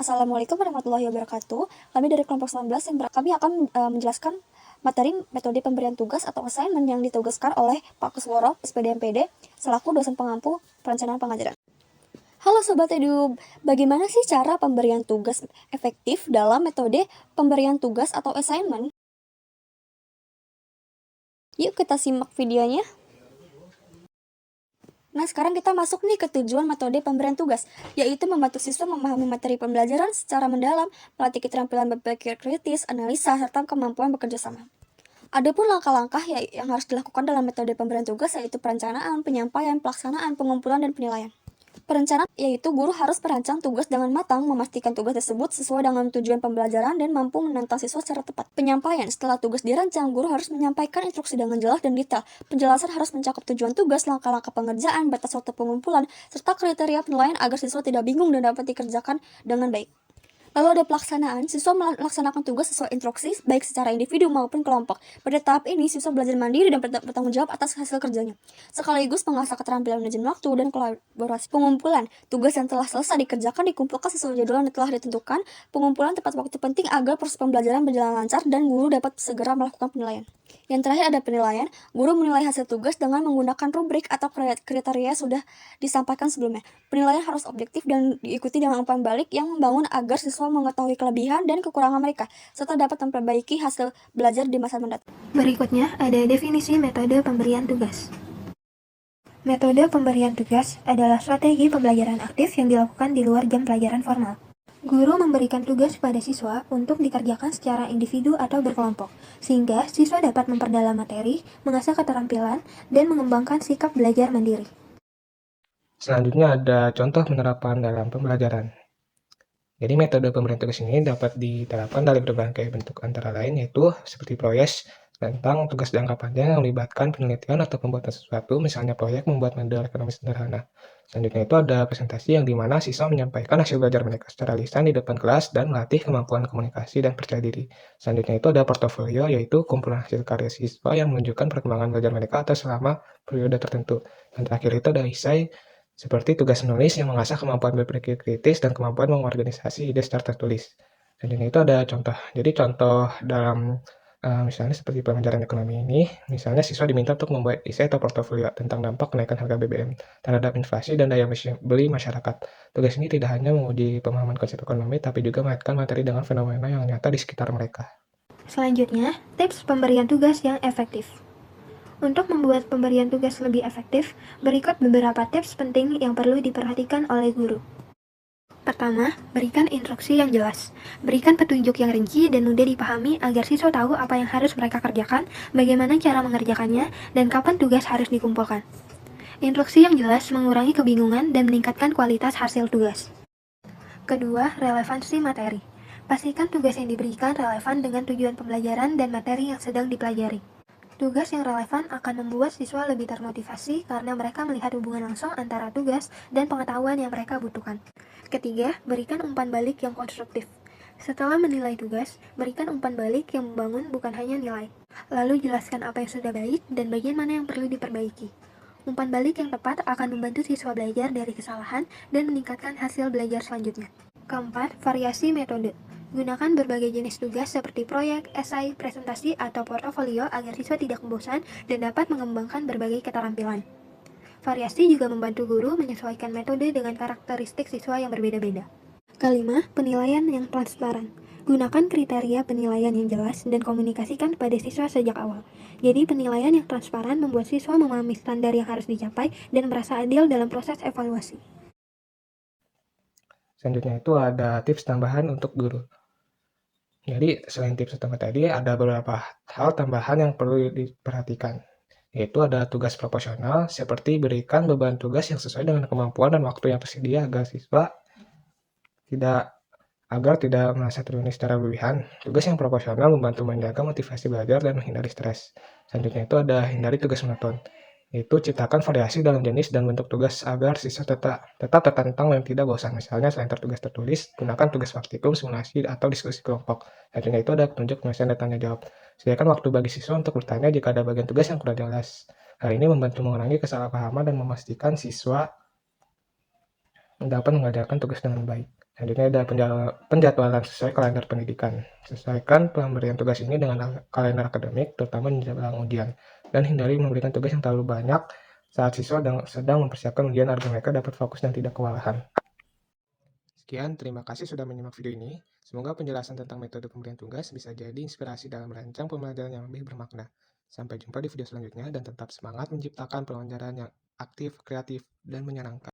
Assalamualaikum warahmatullahi wabarakatuh. Kami dari kelompok 19 kami akan menjelaskan materi metode pemberian tugas atau assignment yang ditugaskan oleh Pak Kusworo, SPD MPD, selaku dosen pengampu perencanaan pengajaran. Halo Sobat Edu, bagaimana sih cara pemberian tugas efektif dalam metode pemberian tugas atau assignment? Yuk kita simak videonya. Nah, sekarang kita masuk nih ke tujuan metode pemberian tugas, yaitu membantu siswa memahami materi pembelajaran secara mendalam, melatih keterampilan berpikir kritis, analisa, serta kemampuan bekerja sama. Adapun langkah-langkah yang harus dilakukan dalam metode pemberian tugas yaitu perencanaan, penyampaian, pelaksanaan, pengumpulan, dan penilaian. Perencanaan yaitu guru harus merancang tugas dengan matang, memastikan tugas tersebut sesuai dengan tujuan pembelajaran dan mampu menantang siswa secara tepat. Penyampaian, setelah tugas dirancang, guru harus menyampaikan instruksi dengan jelas dan detail. Penjelasan harus mencakup tujuan tugas, langkah-langkah pengerjaan, batas waktu pengumpulan, serta kriteria penilaian agar siswa tidak bingung dan dapat dikerjakan dengan baik. Lalu ada pelaksanaan, siswa melaksanakan tugas sesuai instruksi, baik secara individu maupun kelompok. Pada tahap ini, siswa belajar mandiri dan bertanggung jawab atas hasil kerjanya, sekaligus mengasah keterampilan manajemen waktu dan kolaborasi. Pengumpulan, tugas yang telah selesai dikerjakan dikumpulkan sesuai jadwal yang telah ditentukan. Pengumpulan tepat waktu penting agar proses pembelajaran berjalan lancar dan guru dapat segera melakukan penilaian. Yang terakhir ada penilaian, guru menilai hasil tugas dengan menggunakan rubrik atau kriteria sudah disampaikan sebelumnya. Penilaian harus objektif dan diikuti dengan umpan balik yang membangun agar siswa mengetahui kelebihan dan kekurangan mereka, serta dapat memperbaiki hasil belajar di masa mendatang. Berikutnya ada definisi metode pemberian tugas. Metode pemberian tugas adalah strategi pembelajaran aktif yang dilakukan di luar jam pelajaran formal. Guru memberikan tugas pada siswa untuk dikerjakan secara individu atau berkelompok, sehingga siswa dapat memperdalam materi, mengasah keterampilan, dan mengembangkan sikap belajar mandiri. Selanjutnya ada contoh penerapan dalam pembelajaran. Jadi metode pemberian tugas ini dapat diterapkan dari berbagai bentuk antara lain yaitu seperti proyek tentang tugas jangka panjang yang melibatkan penelitian atau pembuatan sesuatu, misalnya proyek membuat model ekonomi sederhana. Selanjutnya itu ada presentasi yang dimana siswa menyampaikan hasil belajar mereka secara lisan di depan kelas dan melatih kemampuan komunikasi dan percaya diri. Selanjutnya itu ada portofolio, yaitu kumpulan hasil karya siswa yang menunjukkan perkembangan belajar mereka atau selama periode tertentu. Dan terakhir itu ada esai, seperti tugas menulis yang mengasah kemampuan berpikir kritis dan kemampuan mengorganisasi ide secara tertulis. Dan ini itu ada contoh. Jadi contoh dalam misalnya seperti pelajaran ekonomi ini, misalnya siswa diminta untuk membuat esai atau portofolio tentang dampak kenaikan harga BBM terhadap inflasi dan daya beli masyarakat. Tugas ini tidak hanya menguji pemahaman konsep ekonomi, tapi juga mengaitkan materi dengan fenomena yang nyata di sekitar mereka. Selanjutnya, tips pemberian tugas yang efektif. Untuk membuat pemberian tugas lebih efektif, berikut beberapa tips penting yang perlu diperhatikan oleh guru. Pertama, berikan instruksi yang jelas. Berikan petunjuk yang rinci dan mudah dipahami agar siswa tahu apa yang harus mereka kerjakan, bagaimana cara mengerjakannya, dan kapan tugas harus dikumpulkan. Instruksi yang jelas mengurangi kebingungan dan meningkatkan kualitas hasil tugas. Kedua, relevansi materi. Pastikan tugas yang diberikan relevan dengan tujuan pembelajaran dan materi yang sedang dipelajari. Tugas yang relevan akan membuat siswa lebih termotivasi karena mereka melihat hubungan langsung antara tugas dan pengetahuan yang mereka butuhkan. Ketiga, berikan umpan balik yang konstruktif. Setelah menilai tugas, berikan umpan balik yang membangun bukan hanya nilai. Lalu jelaskan apa yang sudah baik dan bagian mana yang perlu diperbaiki. Umpan balik yang tepat akan membantu siswa belajar dari kesalahan dan meningkatkan hasil belajar selanjutnya. Keempat, variasi metode. Gunakan berbagai jenis tugas seperti proyek, esai, presentasi, atau portofolio agar siswa tidak bosan dan dapat mengembangkan berbagai keterampilan. Variasi juga membantu guru menyesuaikan metode dengan karakteristik siswa yang berbeda-beda. Kelima, penilaian yang transparan. Gunakan kriteria penilaian yang jelas dan komunikasikan pada siswa sejak awal. Jadi penilaian yang transparan membuat siswa memahami standar yang harus dicapai dan merasa adil dalam proses evaluasi. Selanjutnya itu ada tips tambahan untuk guru. Jadi selain tips utama tadi, ada beberapa hal tambahan yang perlu diperhatikan. Yaitu ada tugas proporsional, seperti berikan beban tugas yang sesuai dengan kemampuan dan waktu yang tersedia agar tidak merasa terbebani secara berlebihan. Tugas yang proporsional membantu menjaga motivasi belajar dan menghindari stres. Selanjutnya itu ada hindari tugas monoton. Itu ciptakan variasi dalam jenis dan bentuk tugas agar siswa tetap tertantang dan tidak bosan. Misalnya selain tugas tertulis, gunakan tugas praktikum, simulasi, atau diskusi kelompok. Selanjutnya itu ada petunjuk penyelesaian dan tanya jawab. Sediakan waktu bagi siswa untuk bertanya jika ada bagian tugas yang kurang jelas. Hal ini membantu mengurangi kesalahpahaman dan memastikan siswa dapat mengerjakan tugas dengan baik. Selanjutnya ada penjadwalan sesuai kalender pendidikan. Sesuaikan pemberian tugas ini dengan kalender akademik, terutama menjelang ujian, dan hindari memberikan tugas yang terlalu banyak saat siswa sedang mempersiapkan ujian agar mereka dapat fokus dan tidak kewalahan. Sekian, terima kasih sudah menyimak video ini. Semoga penjelasan tentang metode pemberian tugas bisa jadi inspirasi dalam merancang pembelajaran yang lebih bermakna. Sampai jumpa di video selanjutnya dan tetap semangat menciptakan pembelajaran yang aktif, kreatif, dan menyenangkan.